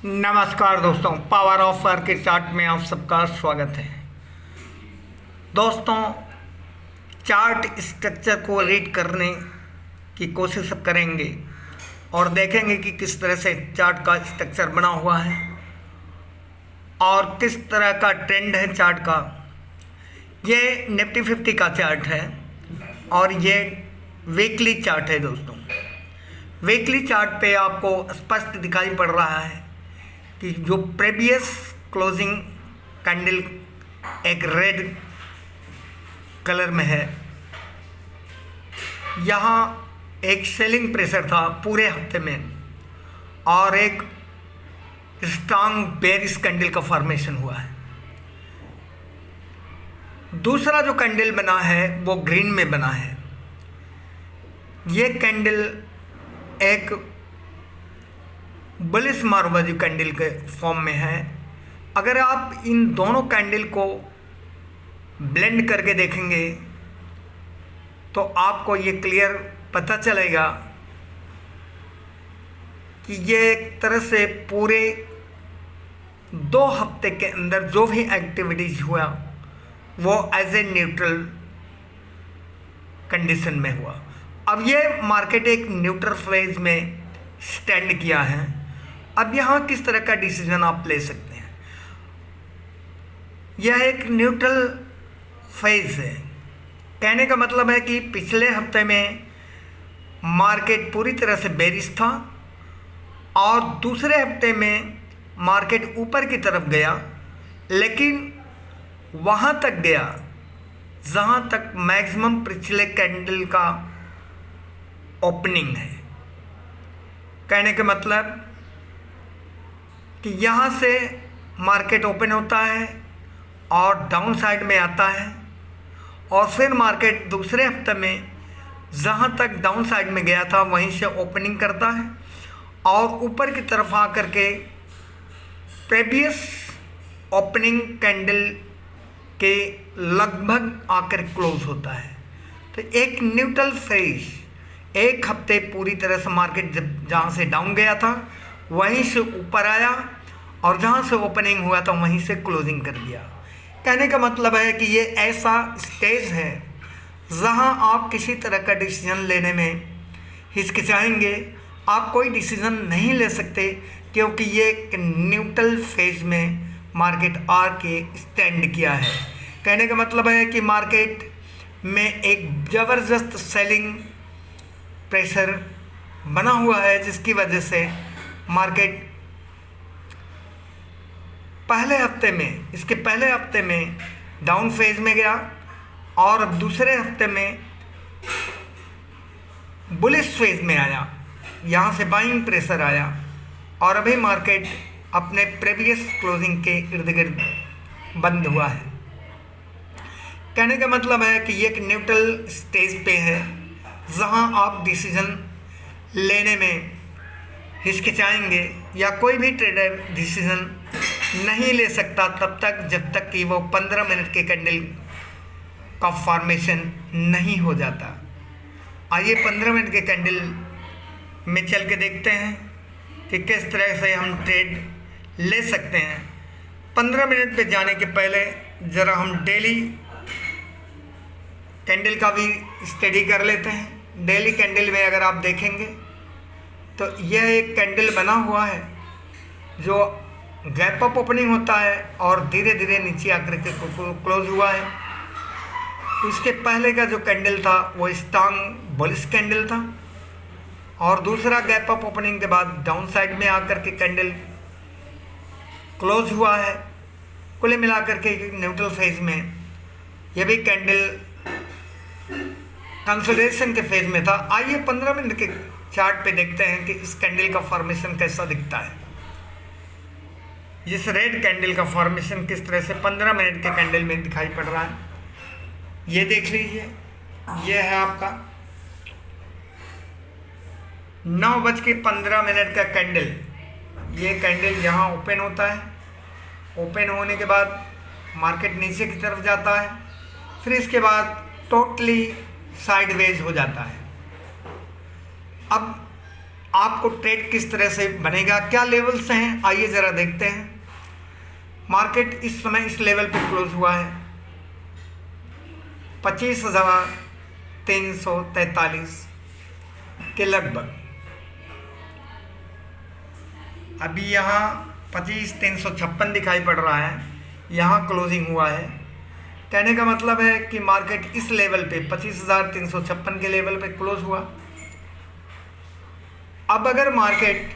नमस्कार दोस्तों, power of work के चार्ट में आप सबका स्वागत है। दोस्तों, चार्ट स्ट्रक्चर को रीड करने की कोशिश करेंगे और देखेंगे कि किस तरह से चार्ट का स्ट्रक्चर बना हुआ है और किस तरह का ट्रेंड है चार्ट का। ये निफ्टी 50 का चार्ट है और ये वीकली चार्ट है। दोस्तों, वीकली चार्ट पे आपको स्पष्ट दिखाई पड़ रहा है कि जो प्रीवियस क्लोजिंग कैंडल एक रेड कलर में है, यहाँ एक सेलिंग प्रेशर था पूरे हफ्ते में और एक स्ट्रांग बेरिश कैंडल का फॉर्मेशन हुआ है। दूसरा जो कैंडल बना है वो ग्रीन में बना है। ये कैंडल एक बुलिश मार्वाजी कैंडल के फॉर्म में है। अगर आप इन दोनों कैंडल को ब्लेंड करके देखेंगे तो आपको ये क्लियर पता चलेगा कि ये एक तरह से पूरे 2 हफ्ते के अंदर जो भी एक्टिविटीज हुआ वो एज ए न्यूट्रल कंडीशन में हुआ। अब ये मार्केट एक न्यूट्रल फेज में स्टैंड किया है। अब यहाँ किस तरह का डिसीजन आप ले सकते हैं। यह एक न्यूट्रल फेज है। कहने का मतलब है कि पिछले हफ्ते में मार्केट पूरी तरह से बेरिश था और दूसरे हफ्ते में मार्केट ऊपर की तरफ गया, लेकिन वहाँ तक गया जहाँ तक मैक्सिमम पिछले कैंडल का ओपनिंग है। कहने का मतलब कि यहाँ से मार्केट ओपन होता है और डाउन साइड में आता है और फिर मार्केट दूसरे हफ्ते में जहाँ तक डाउन साइड में गया था वहीं से ओपनिंग करता है और ऊपर की तरफ आकर के प्रीवियस ओपनिंग कैंडल के लगभग आकर क्लोज होता है। तो एक न्यूट्रल फेज, एक हफ्ते पूरी तरह से मार्केट जब जहाँ से डाउन गया था वहीं से ऊपर आया और जहाँ से ओपनिंग हुआ था वहीं से क्लोजिंग कर दिया। कहने का मतलब है कि ये ऐसा स्टेज है जहाँ आप किसी तरह का डिसीजन लेने में हिचकिचाएंगे। आप कोई डिसीजन नहीं ले सकते क्योंकि ये एक न्यूट्रल फेज में मार्केट आके स्टैंड किया है। कहने का मतलब है कि मार्केट में एक ज़बरदस्त सेलिंग प्रेशर बना हुआ है, जिसकी वजह से मार्केट इसके पहले हफ्ते में डाउन फेज में गया और अब दूसरे हफ्ते में बुलिश फेज में आया। यहाँ से बाइंग प्रेशर आया और अभी मार्केट अपने प्रीवियस क्लोजिंग के इर्द गिर्द बंद हुआ है। कहने का मतलब है कि ये एक न्यूट्रल स्टेज पे है जहाँ आप डिसीजन लेने में हिचकिचाएंगे या कोई भी ट्रेडर डिसीजन नहीं ले सकता तब तक जब तक कि वो 15 मिनट के कैंडल का फॉर्मेशन नहीं हो जाता। आइए 15 मिनट के कैंडल में चल के देखते हैं कि किस तरह से हम ट्रेड ले सकते हैं। 15 मिनट पे जाने के पहले ज़रा हम डेली कैंडल का भी स्टडी कर लेते हैं। डेली कैंडल में अगर आप देखेंगे तो यह एक कैंडल बना हुआ है जो गैप अप ओपनिंग होता है और धीरे धीरे नीचे आकर के क्लोज हुआ है। इसके पहले का जो कैंडल था वो स्ट्रांग बुलिश कैंडल था और दूसरा गैप अप ओपनिंग के बाद डाउन साइड में आकर के कैंडल क्लोज हुआ है। कुल मिलाकर के न्यूट्रल फेज में यह भी कैंडल कंसोलिडेशन के फेज में था। आइए 15 मिनट के चार्ट पे देखते हैं कि इस कैंडल का फॉर्मेशन कैसा दिखता है। इस रेड कैंडल का फॉर्मेशन किस तरह से 15 मिनट के कैंडल में दिखाई पड़ रहा है, ये देख लीजिए। ये है आपका 9:15 का कैंडल। ये कैंडल यहाँ ओपन होता है। ओपन होने के बाद मार्केट नीचे की तरफ जाता है, फिर इसके बाद टोटली साइडवेज हो जाता है। अब आपको ट्रेड किस तरह से बनेगा, क्या लेवल्स हैं, आइए ज़रा देखते हैं। मार्केट इस समय इस लेवल पे क्लोज हुआ है 25,343 के लगभग। अभी यहाँ 25,356 दिखाई पड़ रहा है, यहाँ क्लोजिंग हुआ है। कहने का मतलब है कि मार्केट इस लेवल पे 25,356 के लेवल पे क्लोज हुआ। अब अगर मार्केट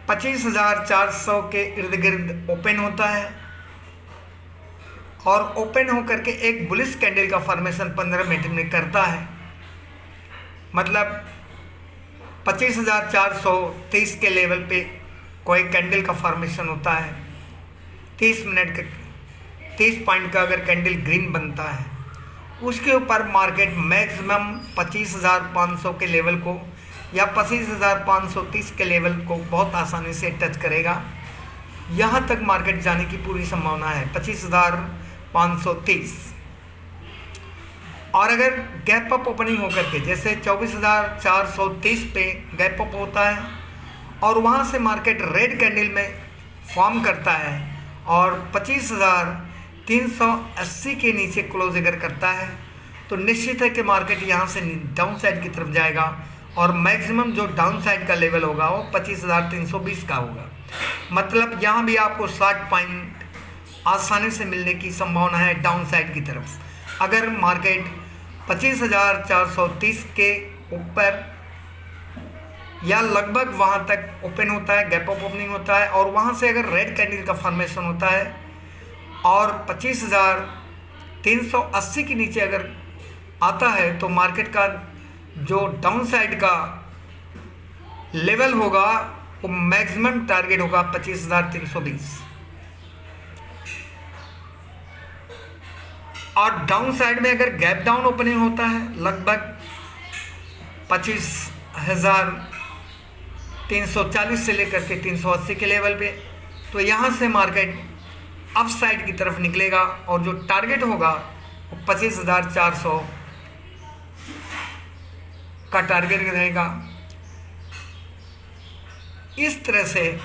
25,400 के इर्द गिर्द ओपन होता है और ओपन होकर के एक बुलिश कैंडल का फॉर्मेशन 15 मिनट में करता है, मतलब 25,430 के लेवल पे कोई कैंडल का फॉर्मेशन होता है, 30 मिनट का 30 पॉइंट का अगर कैंडल ग्रीन बनता है, उसके ऊपर मार्केट मैक्सिमम 25,500 के लेवल को या 25,530 के लेवल को बहुत आसानी से टच करेगा। यहाँ तक मार्केट जाने की पूरी संभावना है 25,530। और अगर गैप अप ओपनिंग होकर के जैसे 24,430 पे गैप अप होता है और वहाँ से मार्केट रेड कैंडल में फॉर्म करता है और 25,380 के नीचे क्लोज अगर करता है, तो निश्चित है कि मार्केट यहाँ से डाउन साइड की तरफ जाएगा और मैक्सिमम जो डाउन साइड का लेवल होगा वो 25,320 का होगा। मतलब यहाँ भी आपको 60 पॉइंट आसानी से मिलने की संभावना है डाउन साइड की तरफ। अगर मार्केट 25,430 के ऊपर या लगभग वहाँ तक ओपन होता है, गैप अप ओपनिंग होता है और वहाँ से अगर रेड कैंडल का फॉर्मेशन होता है और 25,380 के नीचे अगर आता है, तो मार्केट का जो डाउन साइड का लेवल होगा वो मैक्सिमम टारगेट होगा 25,320। और डाउन साइड में अगर गैप डाउन ओपनिंग होता है लगभग 25,340 से लेकर के 380 के लेवल पे, तो यहाँ से मार्केट अप साइड की तरफ निकलेगा और जो टारगेट होगा वो 25,400 का टारगेट रहेगा। इस तरह से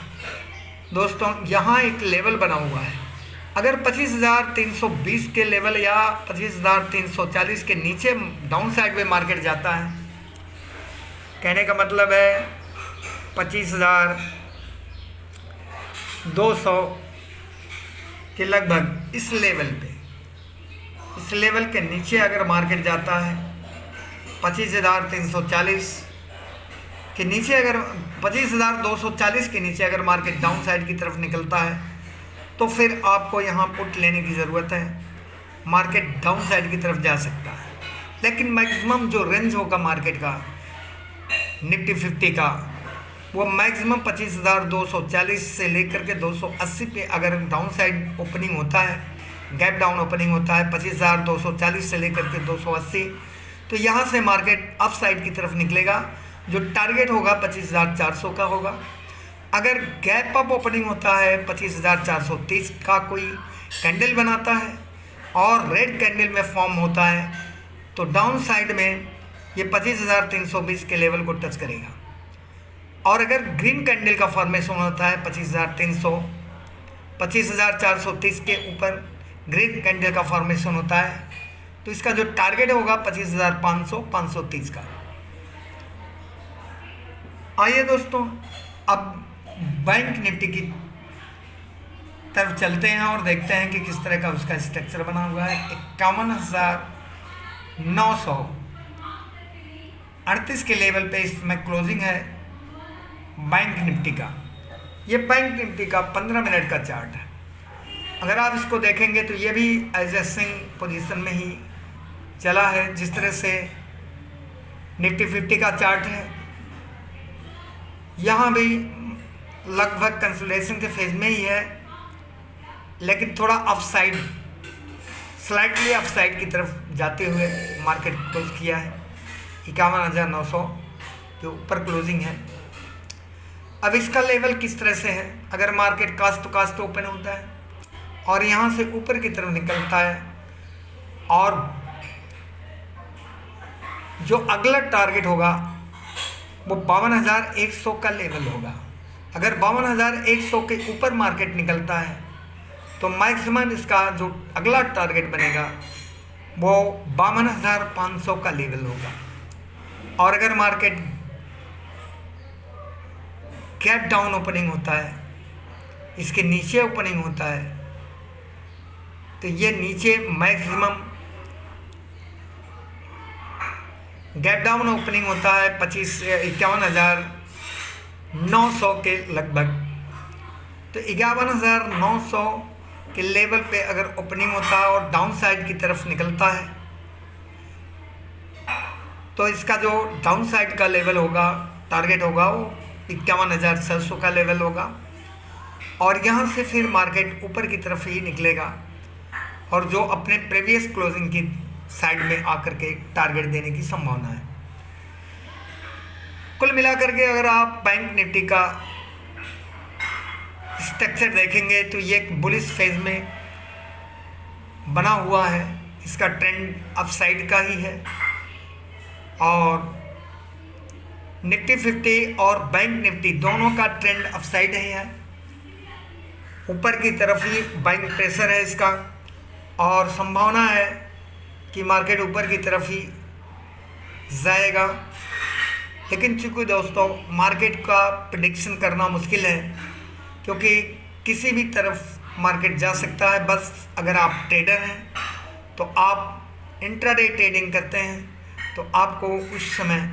दोस्तों यहाँ एक लेवल बना हुआ है। अगर 25,320 के लेवल या 25,340 के नीचे डाउन साइड में मार्केट जाता है, कहने का मतलब है 25,200 के लगभग इस लेवल पे, इस लेवल के नीचे अगर मार्केट जाता है 25,340 के नीचे, अगर 25,240 के नीचे अगर मार्केट डाउन साइड की तरफ निकलता है, तो फिर आपको यहाँ पुट लेने की ज़रूरत है। मार्केट डाउन साइड की तरफ जा सकता है, लेकिन मैक्सिमम जो रेंज होगा मार्केट का निफ्टी 50 का, वो मैक्सिमम 25,240 से लेकर के 280 पे अगर डाउन साइड ओपनिंग होता है, गैप डाउन ओपनिंग होता है 25,240 से लेकर के 280, तो यहाँ से मार्केट अप साइड की तरफ निकलेगा। जो टारगेट होगा 25,400 का होगा। अगर गैप अप ओपनिंग होता है 25,430 का कोई कैंडल बनाता है और रेड कैंडल में फॉर्म होता है, तो डाउन साइड में ये 25,320 के लेवल को टच करेगा। और अगर ग्रीन कैंडल का फॉर्मेशन होता है 25,430 के ऊपर ग्रीन कैंडल का फॉर्मेशन होता है, तो इसका जो टारगेट होगा 25,530 का। आइए दोस्तों अब बैंक निफ्टी की तरफ चलते हैं और देखते हैं कि किस तरह का उसका स्ट्रक्चर बना हुआ है। 51,938 के लेवल पे इसमें क्लोजिंग है बैंक निफ्टी का। ये बैंक निफ्टी का 15 मिनट का चार्ट है। अगर आप इसको देखेंगे तो ये भी एडजस्टिंग पोजीशन में ही चला है। जिस तरह से निफ्टी 50 का चार्ट है, यहाँ भी लगभग कंसोलिडेशन के फेज में ही है, लेकिन थोड़ा up side, slightly up side की तरफ जाते हुए मार्केट क्लोज किया है। 51,900 के ऊपर क्लोजिंग है। अब इसका लेवल किस तरह से है, अगर market cost to cost open होता है और यहाँ से ऊपर की तरफ निकलता है और जो अगला टारगेट होगा वो 52,100 का लेवल होगा। अगर 52,100 के ऊपर मार्केट निकलता है तो मैक्सिमम इसका जो अगला टारगेट बनेगा वो 52,500 का लेवल होगा। और अगर मार्केट गैप डाउन ओपनिंग होता है, इसके नीचे ओपनिंग होता है, तो ये नीचे मैक्सिमम गैप डाउन ओपनिंग होता है 51,900 के लगभग। तो 51,900 के लेवल पे अगर ओपनिंग होता है और डाउन साइड की तरफ निकलता है तो इसका जो डाउन साइड का लेवल होगा, टारगेट होगा, वो 51,600 का लेवल होगा। और यहाँ से फिर मार्केट ऊपर की तरफ ही निकलेगा और जो अपने प्रीवियस क्लोजिंग की साइड में आकर के टारगेट देने की संभावना है। कुल मिलाकर के अगर आप बैंक निफ्टी का स्ट्रक्चर देखेंगे तो ये एक बुलिश फेज में बना हुआ है। इसका ट्रेंड अपसाइड का ही है और निफ्टी 50 और बैंक निफ्टी दोनों का ट्रेंड अपसाइड ही है। ऊपर की तरफ ही बाइंग प्रेशर है इसका और संभावना है कि मार्केट ऊपर की तरफ ही जाएगा। लेकिन चूँकि दोस्तों मार्केट का प्रेडिक्शन करना मुश्किल है, क्योंकि किसी भी तरफ मार्केट जा सकता है। बस अगर आप ट्रेडर हैं तो आप इंट्राडे ट्रेडिंग करते हैं तो आपको उस समय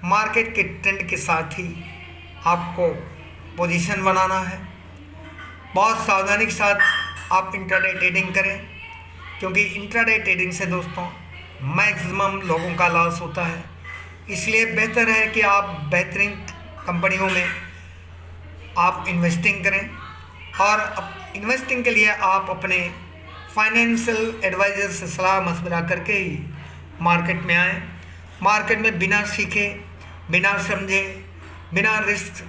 मार्केट के ट्रेंड के साथ ही आपको पोजीशन बनाना है। बहुत सावधानी के साथ आप इंट्राडे ट्रेडिंग करें, क्योंकि इंट्राडे ट्रेडिंग से दोस्तों मैक्सिमम लोगों का लॉस होता है। इसलिए बेहतर है कि आप बेहतरीन कंपनियों में आप इन्वेस्टिंग करें और इन्वेस्टिंग के लिए आप अपने फाइनेंशियल एडवाइज़र से सलाह मशवरा करके ही मार्केट में आएँ। मार्केट में बिना सीखे, बिना समझे, बिना रिस्क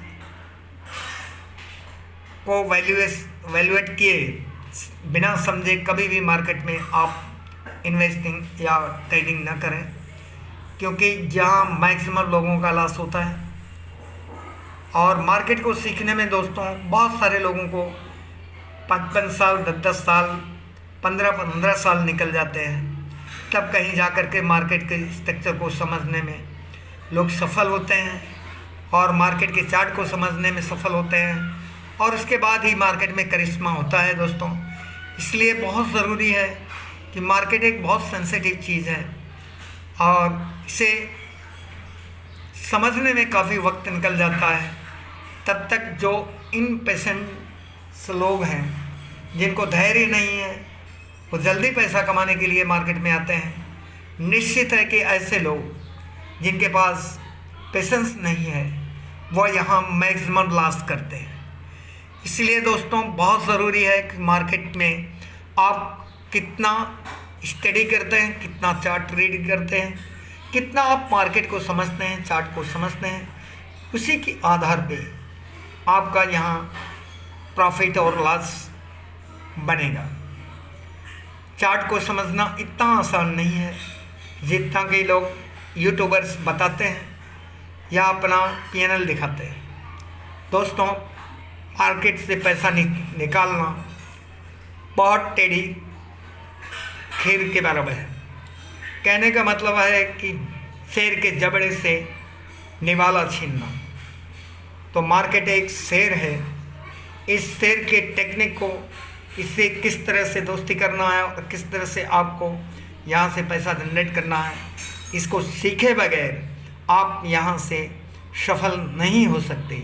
को वैल्यूएट किए, बिना समझे कभी भी मार्केट में आप इन्वेस्टिंग या ट्रेडिंग ना करें, क्योंकि जहाँ मैक्सिमम लोगों का लॉस होता है। और मार्केट को सीखने में दोस्तों बहुत सारे लोगों को 55 साल, 10-10 साल, 15-15 साल निकल जाते हैं। तब कहीं जा कर के मार्केट के स्ट्रक्चर को समझने में लोग सफल होते हैं और मार्केट के चार्ट को समझने में सफल होते हैं, और उसके बाद ही मार्केट में करिश्मा होता है दोस्तों। इसलिए बहुत ज़रूरी है कि मार्केट एक बहुत सेंसिटिव चीज़ है और इसे समझने में काफ़ी वक्त निकल जाता है। तब तक जो इनपेशेंट लोग हैं, जिनको धैर्य नहीं है, वो जल्दी पैसा कमाने के लिए मार्केट में आते हैं। निश्चित है कि ऐसे लोग जिनके पास पेशेंस नहीं है वो यहाँ मैक्सिमम लॉस करते हैं। इसलिए दोस्तों बहुत ज़रूरी है कि मार्केट में आप कितना स्टडी करते हैं, कितना चार्ट रीड करते हैं, कितना आप मार्केट को समझते हैं, चार्ट को समझते हैं, उसी के आधार पे आपका यहाँ प्रॉफिट और लॉस बनेगा। चार्ट को समझना इतना आसान नहीं है जितना कि लोग यूट्यूबर्स बताते हैं या अपना पीएनएल दिखाते हैं। दोस्तों मार्केट से पैसा निकालना बहुत टेढ़ी खीर के बराबर है। कहने का मतलब है कि शेर के जबड़े से निवाला छीनना। तो मार्केट एक शेर है, इस शेर के टेक्निक को, इससे किस तरह से दोस्ती करना है और किस तरह से आपको यहाँ से पैसा जनरेट करना है, इसको सीखे बगैर आप यहाँ से सफल नहीं हो सकते।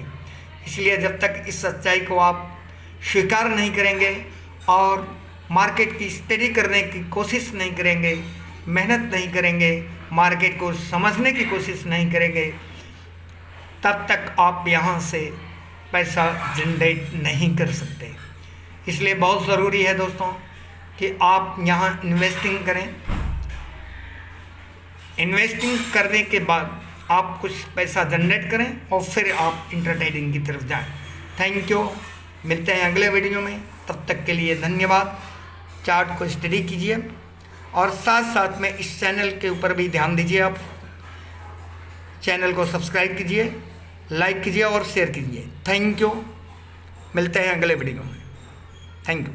इसलिए जब तक इस सच्चाई को आप स्वीकार नहीं करेंगे और मार्केट की स्टडी करने की कोशिश नहीं करेंगे, मेहनत नहीं करेंगे, मार्केट को समझने की कोशिश नहीं करेंगे, तब तक आप यहाँ से पैसा जनरेट नहीं कर सकते। इसलिए बहुत ज़रूरी है दोस्तों कि आप यहाँ इन्वेस्टिंग करें। इन्वेस्टिंग करने के बाद आप कुछ पैसा जनरेट करें और फिर आप इंटरट्रेडिंग की तरफ जाएं। Thank you. मिलते हैं अगले वीडियो में, तब तक के लिए धन्यवाद। चार्ट को स्टडी कीजिए और साथ साथ में इस चैनल के ऊपर भी ध्यान दीजिए आप, चैनल को सब्सक्राइब कीजिए, लाइक कीजिए और शेयर कीजिए। Thank you. मिलते हैं अगले वीडियो में। Thank you.